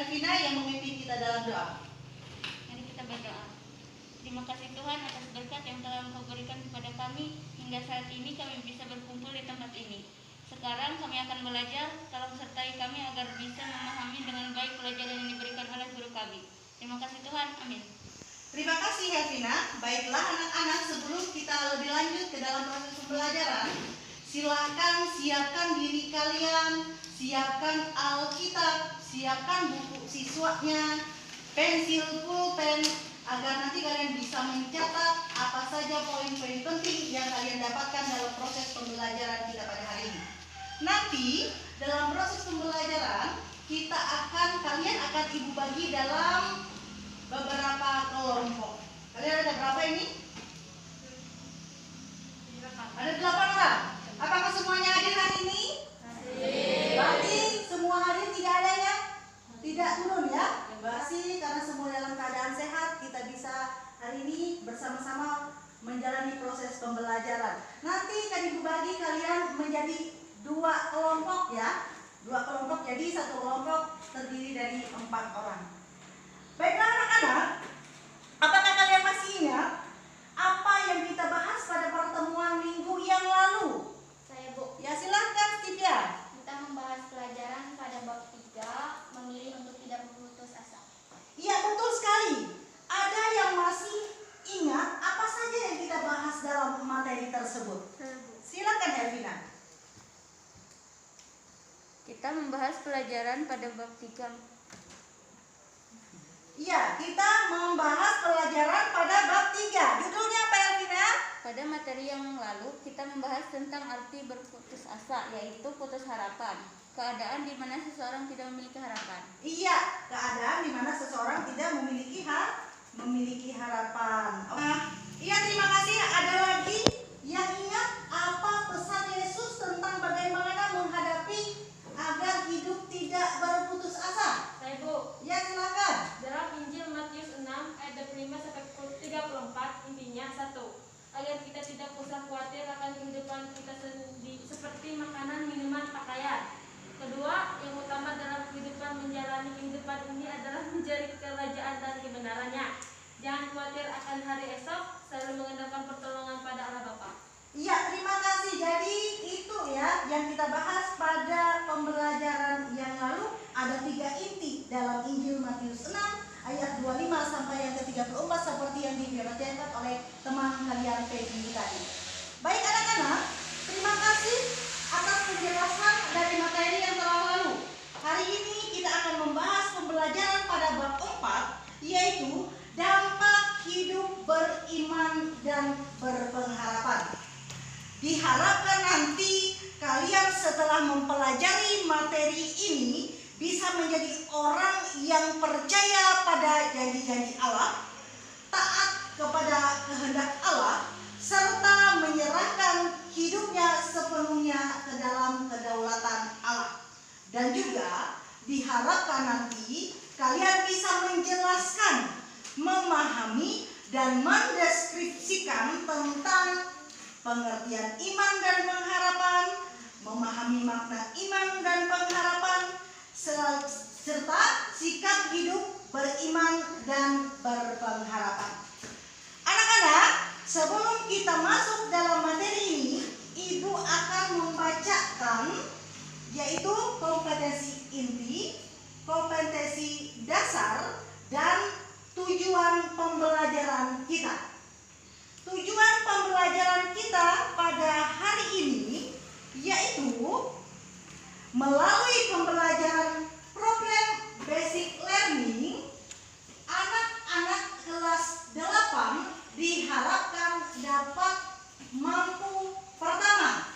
Elvina yang memimpin kita dalam doa. Mari kita berdoa. Terima kasih Tuhan atas berkat yang telah Engkau berikan kepada kami hingga saat ini kami bisa berkumpul di tempat ini. Sekarang kami akan belajar, tolong sertai kami agar bisa memahami dengan baik pelajaran yang diberikan oleh guru kami. Terima kasih Tuhan, amin. Terima kasih Elvina. Baiklah anak-anak, sebelum kita lebih lanjut ke dalam proses pembelajaran, silakan siapkan diri kalian, siapkan Alkitab, siapkan buku siswanya, pensil, pulpen, agar nanti kalian bisa mencatat apa saja poin-poin penting yang kalian dapatkan dalam proses pembelajaran kita pada hari ini. Nanti dalam proses pembelajaran kalian akan ibu bagi dalam beberapa kelompok. Kalian ada berapa ini? Ada 8 orang. Apakah semuanya hadir hari ini? Berarti semua hadir, tidak ada yang tidak turun ya? Berarti karena semua dalam keadaan sehat, kita bisa hari ini bersama-sama menjalani proses pembelajaran. Nanti akan ibu bagi kalian menjadi 2 kelompok ya. 2 kelompok, jadi 1 kelompok terdiri dari 4 orang. Baiklah anak-anak, apakah kalian masih ingat apa yang kita bahas pada pertemuan minggu yang lalu? Saya Bu. Ya silakan Stevia. Kita membahas pelajaran pada bab 3, memilih untuk tidak berputus asa. Iya betul sekali. Ada yang masih ingat apa saja yang kita bahas dalam materi tersebut? Silakan Elvina. Kita membahas pelajaran pada bab 3. Iya, kita membahas pelajaran pada bab 3. Judulnya apa Elvina? Pada materi yang lalu kita membahas tentang arti berputus asa, yaitu putus harapan. Keadaan di mana seseorang tidak memiliki harapan. Iya, keadaan di mana seseorang tidak memiliki harapan. Iya, terima kasih. Ada lagi yang ingat apa pesan Yesus tentang bagaimana menghadapi agar hidup tidak berputus asa? Saya Bu. Ya, silakan. Dalam Injil Matius 6 ayat 25-34 intinya 1. Agar kita tidak usah khawatir akan kehidupan kita sendiri seperti makanan, minuman, pakaian. Kedua, yang utama dalam kehidupan menjalani kehidupan ini adalah mencari kerajaan dan kebenarannya. Jangan khawatir akan hari esok, selalu mengandalkan pertolongan pada Allah Bapa. Iya, terima kasih. Jadi itu ya yang kita bahas pada pembelajaran yang lalu. Ada 3 inti dalam Injil Matius 6 ayat 25 sampai yang ke-34 seperti yang dibacakan oleh teman kalian Peggy tadi. Baik anak-anak, terima kasih atas penjelasan dari materi yang telah lalu. Hari ini kita akan membahas pembelajaran pada bab 4, yaitu dampak hidup beriman dan berpengharapan. Diharapkan nanti kalian setelah mempelajari materi ini bisa menjadi orang yang percaya pada janji-janji Allah, taat kepada kehendak Allah, serta menyerahkan hidupnya sepenuhnya ke dalam kedaulatan Allah. Dan juga diharapkan nanti kalian bisa menjelaskan, memahami, dan mendeskripsikan tentang pengertian iman dan pengharapan, memahami makna iman dan pengharapan, serta sikap hidup beriman dan berpengharapan. Anak-anak, sebelum kita masuk dalam materi ini, Ibu akan membacakan yaitu kompetensi inti, kompetensi dasar, dan tujuan pembelajaran kita. Tujuan pembelajaran kita pada hari ini yaitu melalui pembelajaran program Basic Learning, anak-anak kelas 8 diharapkan dapat mampu pertama,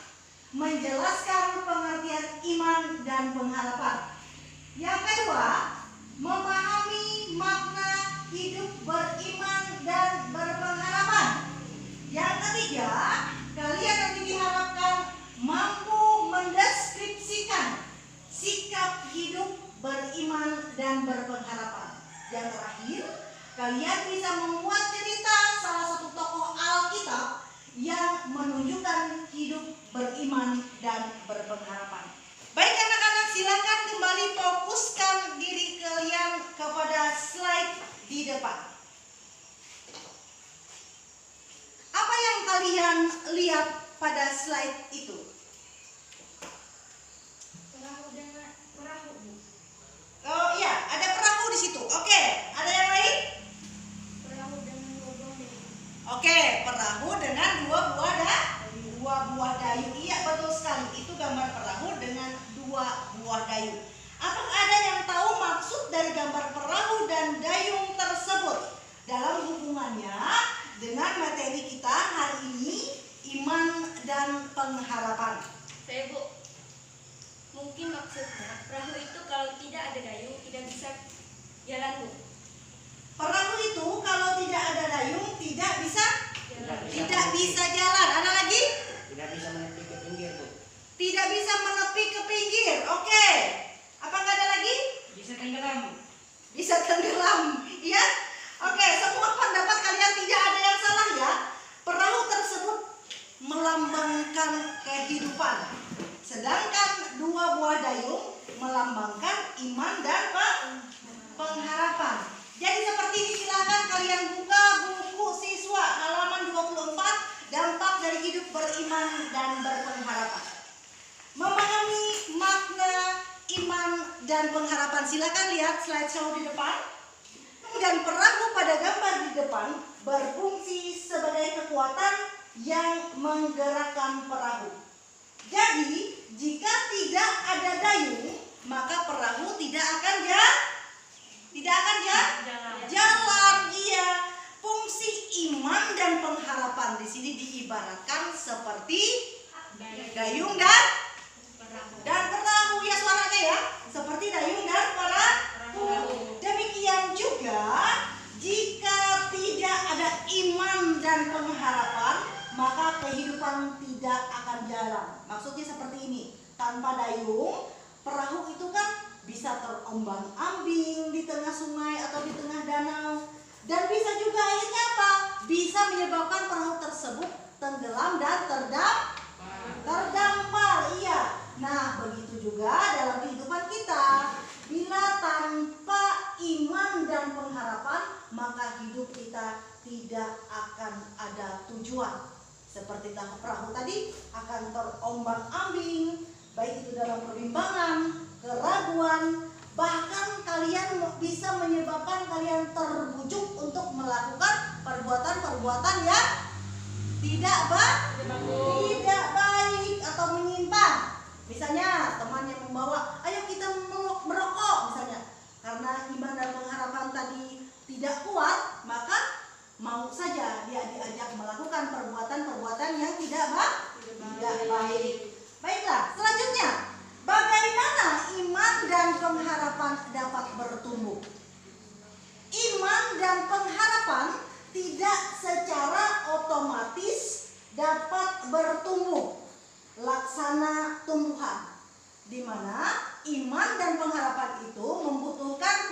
menjelaskan pengertian iman dan pengharapan. Yang kedua, memahami makna hidup beriman dan berpengharapan. Yang ketiga, kalian nanti diharapkan mampu mendeskripsikan sikap hidup beriman dan berpengharapan. Yang terakhir, kalian bisa membuat cerita salah satu tokoh Alkitab yang menunjukkan hidup beriman dan berpengharapan. Baik anak-anak, silakan kembali fokuskan diri kalian lihat pada slide itu? Perahu, Bu. Oh iya, ada perahu di situ. Oke, ada yang lain? Perahu dengan dua buah dayu. Oke, perahu dengan dua buah dayu. Iya, betul sekali. Itu gambar perahu dengan dua buah dayu. Apakah ada yang tahu maksud dari gambar perahu dan dayung tersebut dalam hubungannya dengan materi kita hari ini, iman dan pengharapan? Saya, Bu. Mungkin maksudnya perahu itu kalau tidak ada dayung tidak bisa jalan, Bu. Perahu itu kalau tidak ada dayung tidak bisa jalan. Ada lagi? Tidak bisa menepi ke pinggir, Bu. Tidak bisa menepi ke pinggir. Oke. Apakah ada lagi? Bisa tenggelam. Bisa tenggelam. Iya? Oke, semua pendapat kalian tidak ada yang salah ya. Perahu tersebut melambangkan kehidupan. Sedangkan dua buah dayung melambangkan iman dan pengharapan. Jadi seperti ini, silakan kalian buka buku siswa halaman 24, dampak dari hidup beriman dan berpengharapan. Memahami makna iman dan pengharapan, silakan lihat slideshow di depan. Kemudian perahu pada gambar di depan berfungsi sebagai kekuatan yang menggerakkan perahu. Jadi, jika tidak ada dayung, maka perahu tidak akan jalan. Iya. Fungsi iman dan pengharapan di sini diibaratkan seperti dayung dan perahu. Ya, suaranya ya. Seperti dayung dan perahu. Demikian juga jika tidak ada iman dan pengharapan, maka kehidupan tidak akan jalan. Maksudnya seperti ini. Tanpa dayung, perahu itu kan bisa terombang-ambing di tengah sungai atau di tengah danau. Dan bisa juga akhirnya apa? Bisa menyebabkan perahu tersebut tenggelam dan terdampar. Iya. Nah, begitu juga dalam kehidupan kita. Bila tanpa iman dan pengharapan, maka hidup kita tidak akan ada tujuan. Seperti perahu tadi akan terombang-ambing, baik itu dalam perbimbangan, keraguan, bahkan kalian bisa menyebabkan kalian terbujuk untuk melakukan perbuatan-perbuatan yang tidak baik atau menyimpang. Misalnya teman yang membawa, ayo kita merokok misalnya. Karena iman dan pengharapan tadi tidak kuat, maka mau saja dia diajak melakukan perbuatan-perbuatan yang tidak baik. Baiklah, selanjutnya, bagaimana iman dan pengharapan dapat bertumbuh? Iman dan pengharapan tidak secara otomatis dapat bertumbuh. Laksana tumbuhan, di mana iman dan pengharapan itu membutuhkan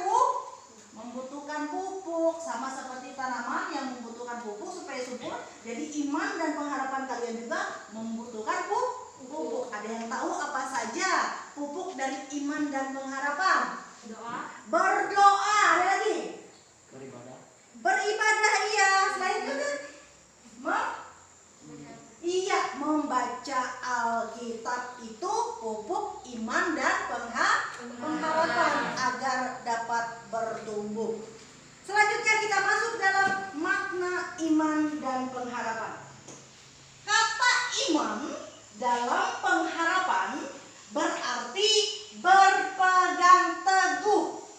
pupuk, sama seperti tanaman yang membutuhkan pupuk supaya subur. Jadi iman dan pengharapan kalian juga membutuhkan pupuk. Ada yang tahu apa saja pupuk dari iman dan pengharapan? Berdoa. Ada lagi? Beribadah, iya. Selain itu iya, membaca Alkitab itu pupuk iman dan pengharapan agar dapat bertumbuh. Selanjutnya kita masuk dalam makna iman dan pengharapan. Kata iman dalam pengharapan berarti berpegang teguh.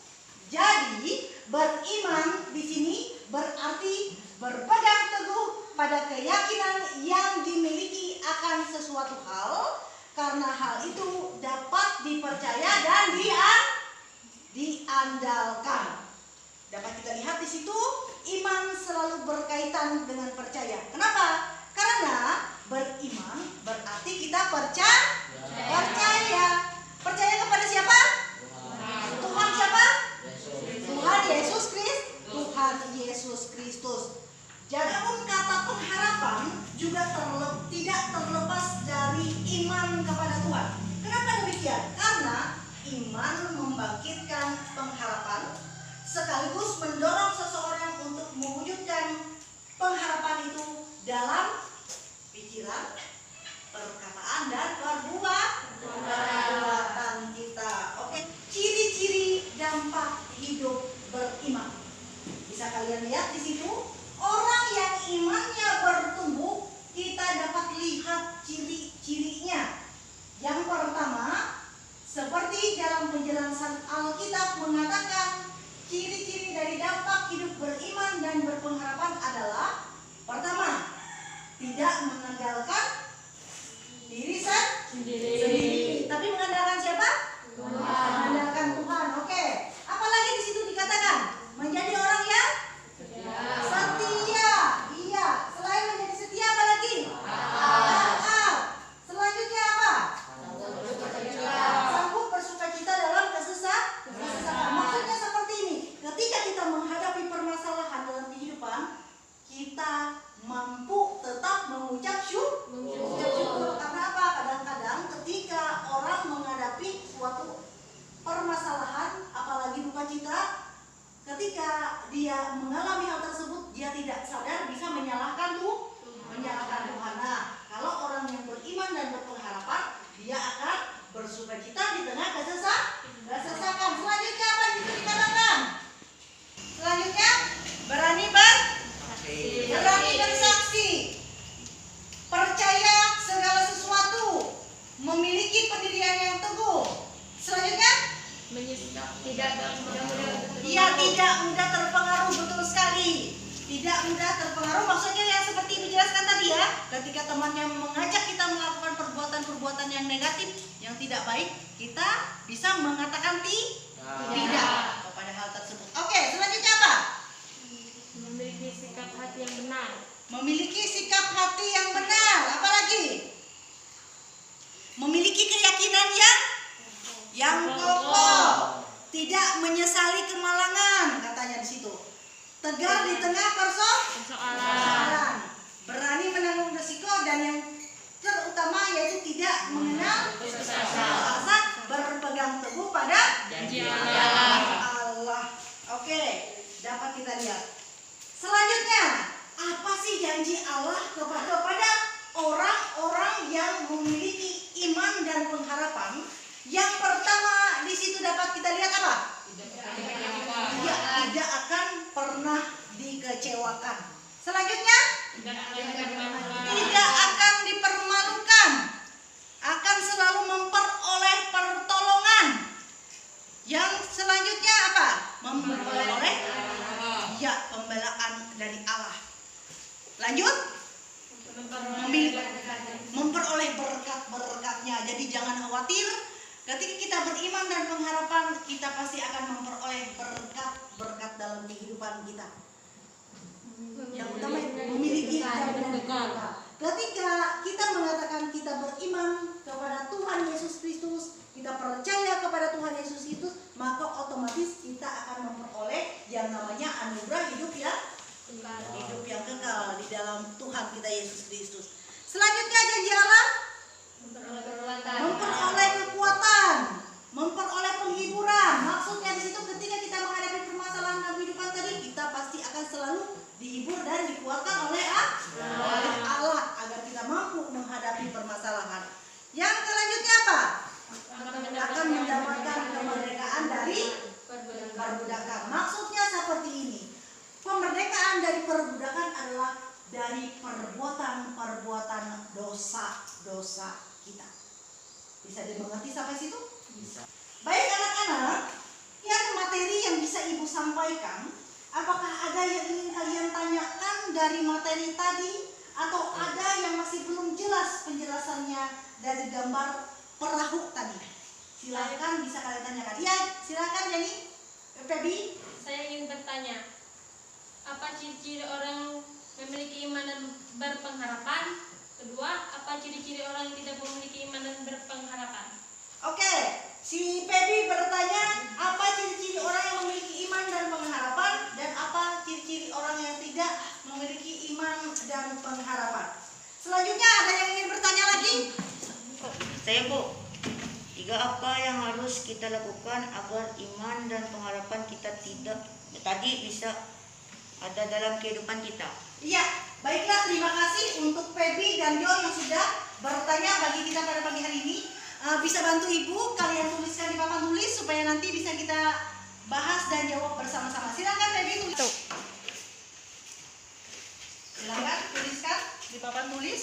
Jadi beriman di sini berarti berpegang teguh pada keyakinan yang dimiliki akan sesuatu hal, karena hal itu dapat dipercaya dan diandalkan. Dapat kita lihat di situ, iman selalu berkaitan dengan percaya. Kenapa? Karena beriman berarti kita percaya. Percaya kepada siapa? Tuhan siapa? Tuhan Yesus Kristus. Jadi kata pengharapan juga tidak terlepas dari iman kepada Tuhan. Kenapa demikian? Karena iman membangkitkan pengharapan, sekaligus mendorong seseorang untuk mewujudkan pengharapan itu dalam pikiran. pikiran, perkataan, dan perbuatan kita. Oke, ciri-ciri dampak hidup beriman. Bisa kalian lihat di situ, orang yang imannya bertumbuh, kita dapat lihat ciri-cirinya. Yang pertama, seperti dalam penjelasan Alkitab mengatakan, ciri-ciri dari dampak hidup beriman dan berpengharapan adalah: pertama, tidak mengandalkan diri sendiri, tapi mengandalkan siapa? Tuhan. Mengandalkan Tuhan. Oke. Apalagi di situ dikatakan menjadi orang yang setia. Iya. Selain menjadi setia, apa lagi? Selanjutnya apa? Sanggup bersukacita dalam kesesakan. Maksudnya seperti ini. Ketika kita menghadapi permasalahan dalam kehidupan, kita mampu tetap mengucap syukur. Karena apa? Kadang-kadang ketika orang menghadapi suatu permasalahan, apalagi duka cita, ketika dia mengalami hal tersebut, dia tidak sadar bisa menyalahkan Tuhan. Nah, kalau orang yang beriman dan berpengharapan, dia akan bersukacita di tengah kesesakan. Selanjutnya apa itu dikatakan? Selanjutnya berani bersaksi, percaya segala sesuatu, memiliki pendirian yang teguh. Selanjutnya, tidak mudah terpengaruh. Betul sekali, tidak mudah terpengaruh. Maksudnya yang seperti dijelaskan tadi ya, ketika temannya mengajak kita melakukan perbuatan-perbuatan yang negatif, yang tidak baik, kita bisa mengatakan tidak kepada hal tersebut. Oke, selanjutnya apa? Memiliki sikap hati yang benar. Memiliki sikap hati yang benar. Apalagi? Memiliki keyakinan yang kokoh. Tidak menyesali kemalangan, katanya di situ. Tegar di tengah persoalan. Berani menanggung risiko, dan yang terutama yaitu tidak mengenal kesesatan, berpegang teguh pada janji Allah. Oke, dapat kita lihat. Selanjutnya, apa sih janji Allah kepada orang-orang yang memiliki iman dan pengharapan? Yang pertama di situ dapat kita lihat apa? Tidak akan pernah dikecewakan. Selanjutnya, tidak akan dipermalukan, akan selalu memperoleh pertolongan. Yang selanjutnya apa? Memperoleh pembelaan dari Allah. Lanjut, memperoleh berkat-berkatnya. Jadi jangan khawatir, ketika kita beriman dan pengharapan, kita pasti akan memperoleh berkat-berkat dalam kehidupan kita. Yang utama memiliki berkat. Ketika kita mengatakan kita beriman kepada Tuhan Yesus Kristus, kita percaya kepada Tuhan Yesus Kristus, maka otomatis kita akan memperoleh yang namanya anugerah hidup yang kekal di dalam Tuhan kita Yesus Kristus. Selanjutnya janji Allah, memperoleh kekuatan, memperoleh penghiburan. Maksudnya di situ ketika kita menghadapi permasalahan dalam kehidupan tadi, kita pasti akan selalu dihibur dan dikuatkan oleh Allah agar kita mampu menghadapi permasalahan. Yang selanjutnya apa? Akan mendapatkan kemerdekaan dari perbudakan. Maksudnya seperti ini. Kemerdekaan dari perbudakan adalah dari perbuatan-perbuatan dosa kita. Bisa dimengerti sampai situ? Bisa. Baik anak-anak, yang materi yang bisa Ibu sampaikan, apakah ada yang ingin kalian tanyakan dari materi tadi? Atau ada yang masih belum jelas penjelasannya dari gambar perahu tadi? Silakan bisa kalian tanyakan. Ya, silakan Yani, Febi. Saya ingin bertanya, apa ciri-ciri orang memiliki iman dan berpengharapan? Kedua, apa ciri-ciri orang yang tidak memiliki iman dan berpengharapan? Oke, si Febi bertanya, apa ciri-ciri orang yang memiliki iman dan pengharapan, dan apa ciri-ciri orang yang tidak memiliki iman dan pengharapan. Selanjutnya ada yang ingin bertanya lagi? Saya Bu, 3 apa yang harus kita lakukan agar iman dan pengharapan kita tidak tadi bisa ada dalam kehidupan kita? Iya, Baiklah, terima kasih untuk Feby dan Jo yang sudah bertanya bagi kita pada pagi hari ini. Bisa bantu Ibu, kalian tuliskan di papan tulis supaya nanti bisa kita bahas dan jawab bersama-sama. Silakan Feby tulis. Silakan tuliskan di papan tulis.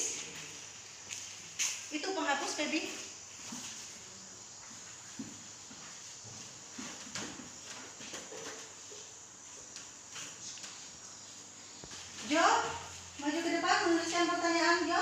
Itu penghapus Feby. Jo, maju ke depan menuliskan pertanyaan Jo.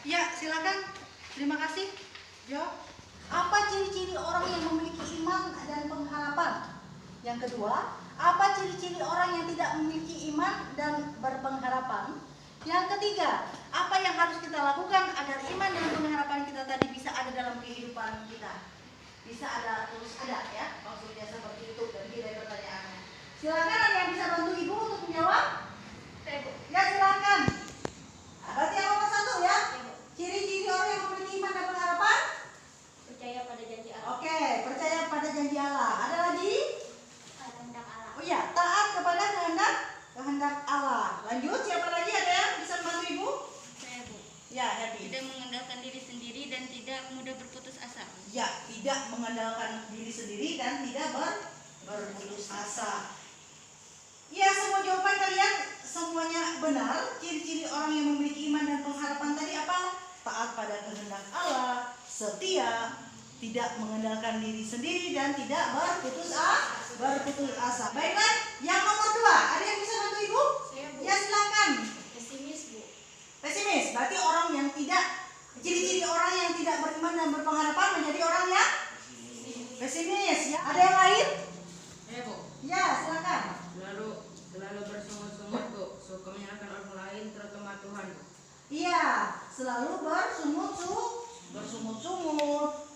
Ya, silakan. Terima kasih, Jo. Apa ciri-ciri orang yang memiliki iman dan pengharapan? Yang kedua, apa ciri-ciri orang yang tidak memiliki iman dan berpengharapan? Yang ketiga, apa yang harus kita lakukan agar iman dan pengharapan kita tadi bisa ada dalam kehidupan kita? Bisa ada, terus ada ya, maksudnya seperti itu dan tidak pertanyaannya. Silakan, ada yang bisa bantu Ibu untuk menjawab? Ya, silakan. Berarti yang nomor 1 ya. Ciri-ciri orang yang memiliki iman dan pengharapan? Percaya pada janji Allah. Oke, percaya pada janji Allah. Ada lagi? Kehendak Allah. Oh iya, taat kepada kehendak Allah. Lanjut, siapa lagi ada yang bisa membantu Ibu? Saya, Bu. Ya, Happy. Tidak mengandalkan diri sendiri dan tidak mudah berputus asa. Ya, tidak mengandalkan diri sendiri dan tidak berputus asa. Ya, semua jawaban kalian semuanya benar. Ciri-ciri orang yang memiliki iman dan pengharapan tadi apa? Taat pada kehendak Allah, setia, tidak mengandalkan diri sendiri dan tidak berputus asa. Baiklah, yang nomor 2, ada yang bisa bantu Ibu? Saya, Bu. Ya, silakan. Pesimis, Bu. Pesimis, berarti orang yang tidak, ciri-ciri orang yang tidak beriman dan berpengharapan menjadi orang yang pesimis. Ya, ada yang lain? Bu. Ya, silakan. Selalu bersungut-sungut, Bu. Suka menyalahkan orang lain, terutama Tuhan. Iya, selalu bersumut-sumut,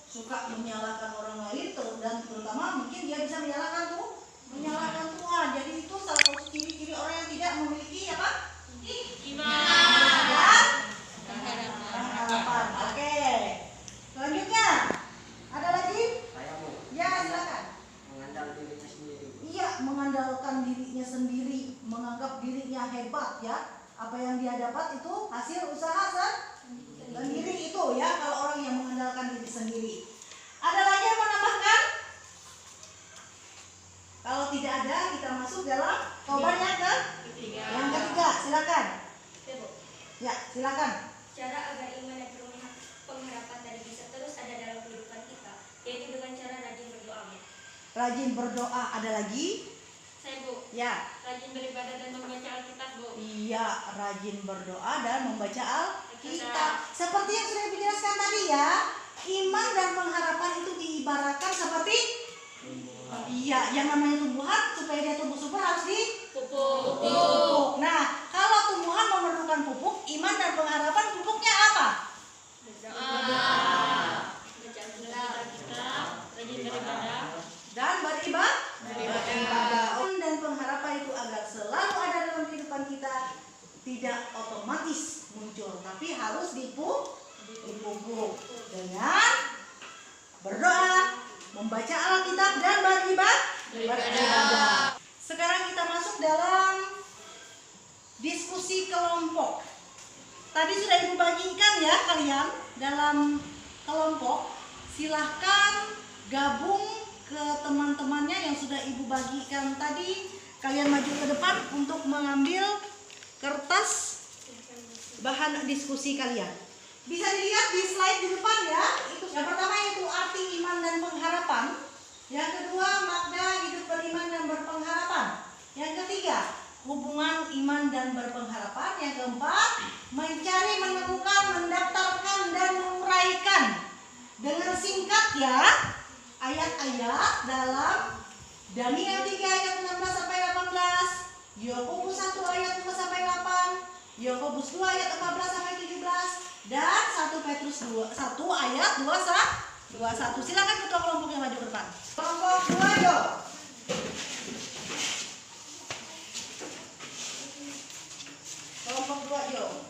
suka menyalahkan orang lain dan terutama mungkin dia bisa menyalahkan Tuhan. Jadi itu salah satu ciri-ciri orang yang tidak memiliki apa? Iman dan pengharapan. Oke. Selanjutnya ada lagi? Saya, Bu. Ya, silakan. Mengandalkan dirinya sendiri. Iya, mengandalkan dirinya sendiri, menganggap dirinya hebat ya. Apa yang dia dapat itu hasil usaha sendiri itu ya, kalau orang yang mengandalkan diri sendiri. Ada lagi yang mau menambahkan? Kalau tidak ada, kita masuk dalam jawaban yang ketiga. Silakan. Ya, silakan. Cara agar iman dan pengharapan tadi bisa terus ada dalam kehidupan kita, yaitu dengan cara rajin berdoa. Rajin berdoa. Ada lagi? Saya, Bu. Ya. Rajin beribadah dan membaca Alkitab, Bu. Iya, rajin berdoa dan membaca Alkitab. Seperti yang sudah dijelaskan tadi ya, iman dan pengharapan itu diibaratkan seperti iya, yang namanya tumbuhan, supaya dia tumbuh subur harus dipupuk. Nah, kalau tumbuhan memerlukan pupuk, iman dan pengharapan pupuknya apa? Rajin beribadah. Dan beribadah. Dan pengharapan itu agar selalu ada dalam kehidupan kita, tidak otomatis muncul, tapi harus dipupuk dengan berdoa, membaca Alkitab dan beribadah. Sekarang kita masuk dalam diskusi kelompok. Tadi sudah Ibu bagikan ya kalian dalam kelompok. Silahkan gabung ke teman-temannya yang sudah Ibu bagikan tadi. Kalian maju ke depan untuk mengambil kertas bahan diskusi kalian. Bisa dilihat di slide di depan ya. Itu yang pertama yaitu arti iman dan pengharapan. Yang kedua, makna hidup beriman dan berpengharapan. Yang ketiga, hubungan iman dan berpengharapan. Yang keempat, mencari, menemukan, mendaftarkan dan menguraikan dengan singkat ya ayat-ayat dalam Daniel 3 ayat 16 sampai 18, Yakobus 1 ayat 2 sampai 8, Yakobus 2 ayat 14 sampai 17 dan 1 Petrus 1 ayat 21. Silakan ketua kelompok yang maju ke depan. Kelompok 2 yo. Kelompok 2 yo.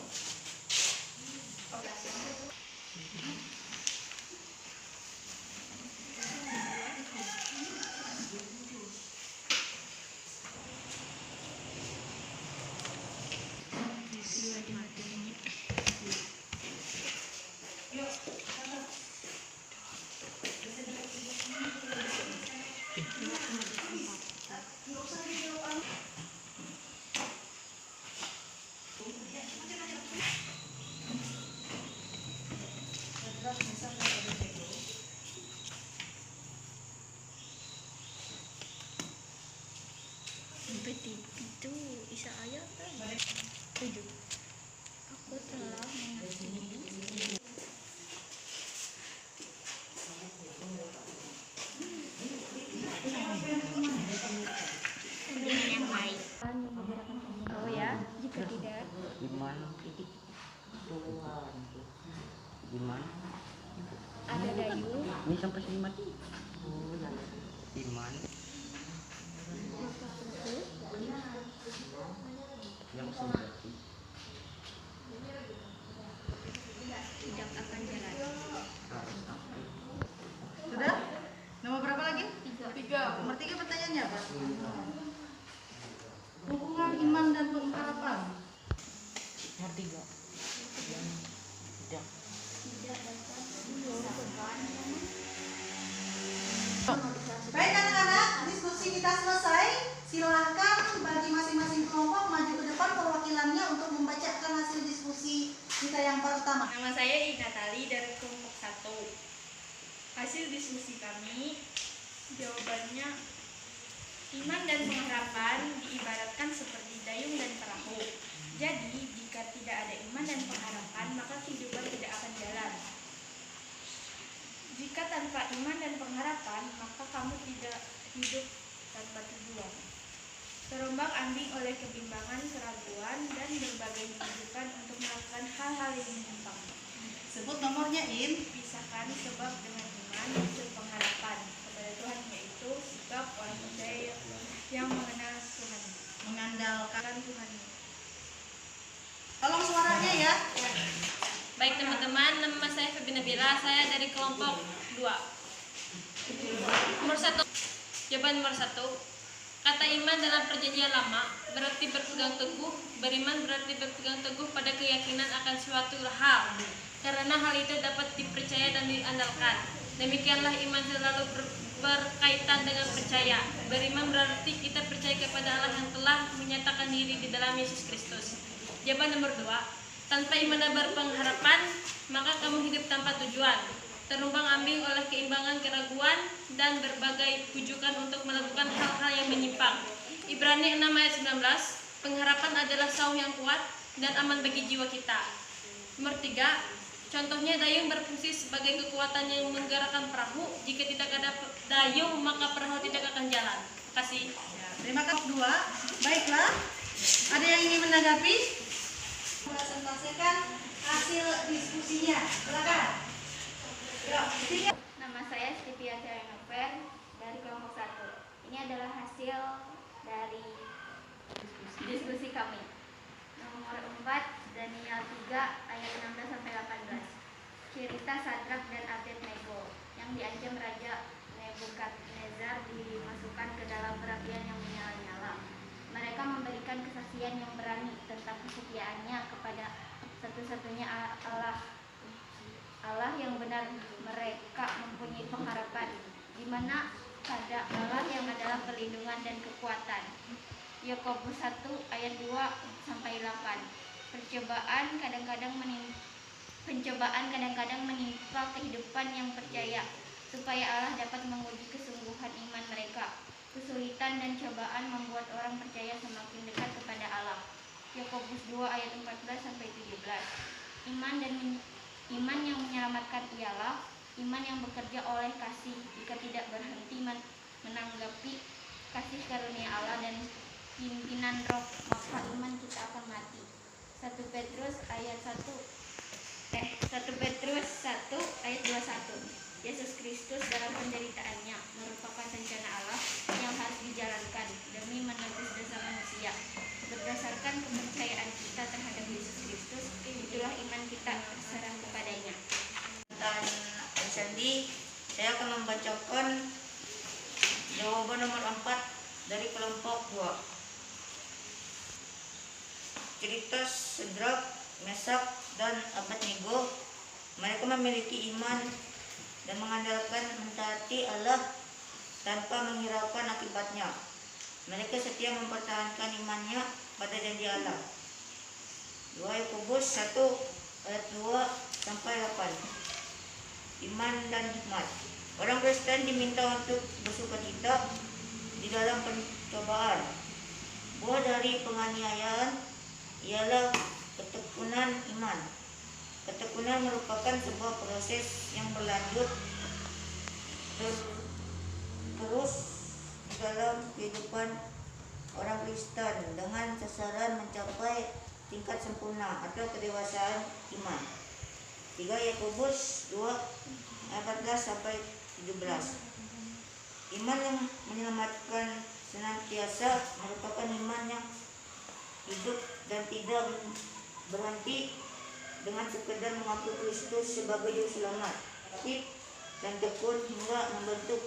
Itu isa ayat tujuh. Aku telah mengerti. Dengan yang baik. Oh ya, jika tidak. Gimana? Gimana? Ada dayung. Ini sampai sini mati. Gimana? Yang sejati. Tidak akan jalan. Harus aku. Sudah? Nomor berapa lagi? 3. Nomor 3 pertanyaannya apa? Hubungan iman dan pengharapan. Nomor 3. Tidak. Baik anak-anak, diskusi kita selesai. Silahkan bagi masing-masing kelompok maju ke depan perwakilannya untuk membacakan hasil diskusi kita yang pertama. Nama saya Natali dari kelompok 1. Hasil diskusi kami, jawabannya iman dan pengharapan diibaratkan seperti dayung dan perahu. Jadi, jika tidak ada iman dan pengharapan, maka kehidupan tidak akan jalan. Jika tanpa iman dan pengharapan, maka kamu tidak hidup tanpa tujuan. Terombang-ambing oleh kebimbangan, keraguan, dan berbagai kehidupan untuk melakukan hal-hal yang menyimpang. Sebut nomornya, In. Pisahkan sebab dengan iman muncul pengharapan kepada Tuhan, yaitu sikap orang percaya yang mengenal Tuhan, Mengandalkan. Tuhan. Tolong suaranya ya. Baik teman-teman, nama saya Febi Nabila, saya dari kelompok 2. Nomor 1. Jawaban nomor 1. Kata iman dalam perjanjian lama berarti berpegang teguh, beriman berarti berpegang teguh pada keyakinan akan suatu hal, karena hal itu dapat dipercaya dan diandalkan. Demikianlah iman selalu berkaitan dengan percaya. Beriman berarti kita percaya kepada Allah yang telah menyatakan diri di dalam Yesus Kristus. Jawaban nomor 2. Tanpa iman dan berpengharapan, maka kamu hidup tanpa tujuan, terombang-ambing oleh keimbangan, keraguan, dan berbagai pujukan untuk melakukan hal-hal yang menyimpang. Ibrani 6 ayat 19, pengharapan adalah saung yang kuat dan aman bagi jiwa kita. Nomor 3, contohnya dayung berfungsi sebagai kekuatan yang menggerakkan perahu. Jika tidak ada dayung, maka perahu tidak akan jalan. Terima kasih. Terima kasih 2. Baiklah. Ada yang ingin menanggapi? Presentasikan hasil diskusinya. Silakan. Yuk, Nama saya Stevia Nover dari kelompok 1. Ini adalah hasil dari diskusi kami. Nomor 4, Daniel 3 ayat 16 sampai 18. Cerita Sadrak dan Abednego yang diancam Raja Nebukadnezar dimasukkan ke dalam perapian yang menyala-nyala. Mereka memberikan kesaksian yang berani tentang kesetiaannya kepada satu-satunya Allah yang benar. Mereka mempunyai pengharapan di mana pada Allah yang adalah perlindungan dan kekuatan. Yakobus 1 ayat 2 sampai 8. Pencobaan kadang-kadang menimpa kehidupan yang percaya supaya Allah dapat menguji kesungguhan iman mereka. Kesulitan dan cobaan membuat orang percaya semakin dekat kepada Allah. Yakobus 2 ayat 14 sampai 17. Iman yang menyelamatkan ialah iman yang bekerja oleh kasih. Jika tidak berhenti menanggapi kasih karunia Allah dan pimpinan roh, maka iman kita akan mati. 1 Petrus 1 ayat 21. Yesus Kristus dalam penderitaannya merupakan rencana Allah yang harus dijalankan demi menebus dosa manusia. Berdasarkan kepercayaan kita terhadap Yesus Kristus, itulah iman kita berserah kepadanya. Dan Sandi, saya akan membacakan jawaban nomor 4 dari kelompok 2. Cerita Sedrak, Mesak, dan Abednego. Mereka memiliki iman dan mengandalkan mentaati Allah tanpa menghiraukan akibatnya. Mereka setia mempertahankan imannya pada janji Allah. 2 Yakobus 1 ayat 2 sampai 8. Iman dan hikmat. Orang Kristen diminta untuk bersukacita di dalam pencobaan. Buah dari penganiayaan ialah ketekunan iman. Ketekunan merupakan sebuah proses yang berlanjut terus di dalam kehidupan orang Kristen dengan sasaran mencapai tingkat sempurna atau kedewasaan iman. 3 Yakobus 2 ayat 14 sampai 17. Iman yang menyelamatkan senantiasa merupakan iman yang hidup dan tidak berhenti dengan sekedar mengaku Kristus sebagai juru selamat, tapi dan tekun hingga membentuk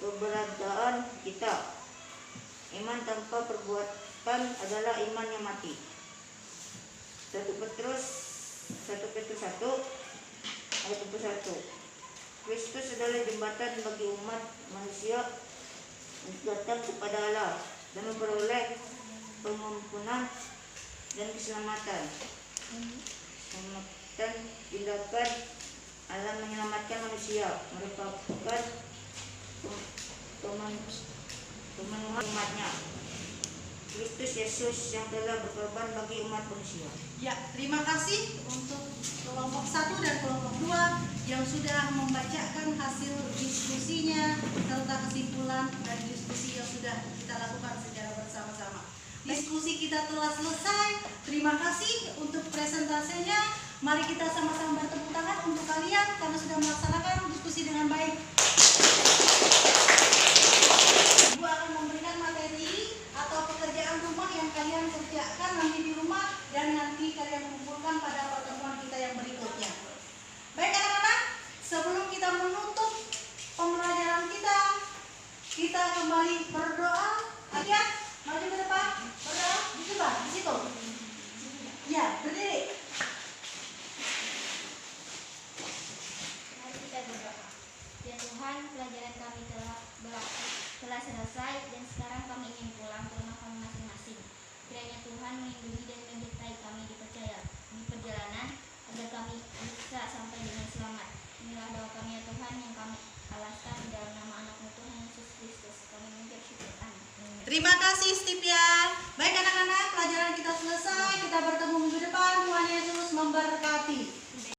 keberadaan kita. Iman tanpa perbuatan adalah iman yang mati. 1 Petrus 1 ayat 21. Kristus adalah jembatan bagi umat manusia untuk datang kepada Allah dan memperoleh pengampunan dan keselamatan. Tindakan Allah menyelamatkan manusia merupakan pemenuhan umatnya. Kristus Yesus yang telah berkorban bagi umat manusia. Ya, terima kasih untuk kelompok 1 dan kelompok 2 yang sudah membacakan hasil diskusinya serta kesimpulan dari diskusi yang sudah kita lakukan secara bersama-sama. Diskusi kita telah selesai. Terima kasih untuk presentasinya. Mari kita sama-sama bertepuk tangan untuk kalian karena sudah melaksanakan diskusi dengan baik. Ibu akan memberikan materi atau pekerjaan rumah yang kalian kerjakan nanti di rumah dan nanti kalian kumpulkan pada pertemuan kita yang berikutnya. Baik anak-anak, sebelum kita menutup pembelajaran kita kembali berdoa. Ya, maju ke depan, berdoa. Di situ. Ya, berdiri. Mari kita berdoa. Ya Tuhan, pelajaran kami telah selesai dan sekarang kami ingin pulang ke rumah kami masing-masing. Kiranya Tuhan melindungi dan menyertai kami di perjalanan agar kami bisa sampai dengan selamat. Inilah doa kami ya Tuhan yang kami alaskan di dalam nama anak-Mu Tuhan Yesus Kristus. Kami mengucap syukur. Amin. Terima kasih Stipia. Baik anak-anak, pelajaran kita selesai. Kita bertemu minggu depan. Tuhan Yesus memberkati.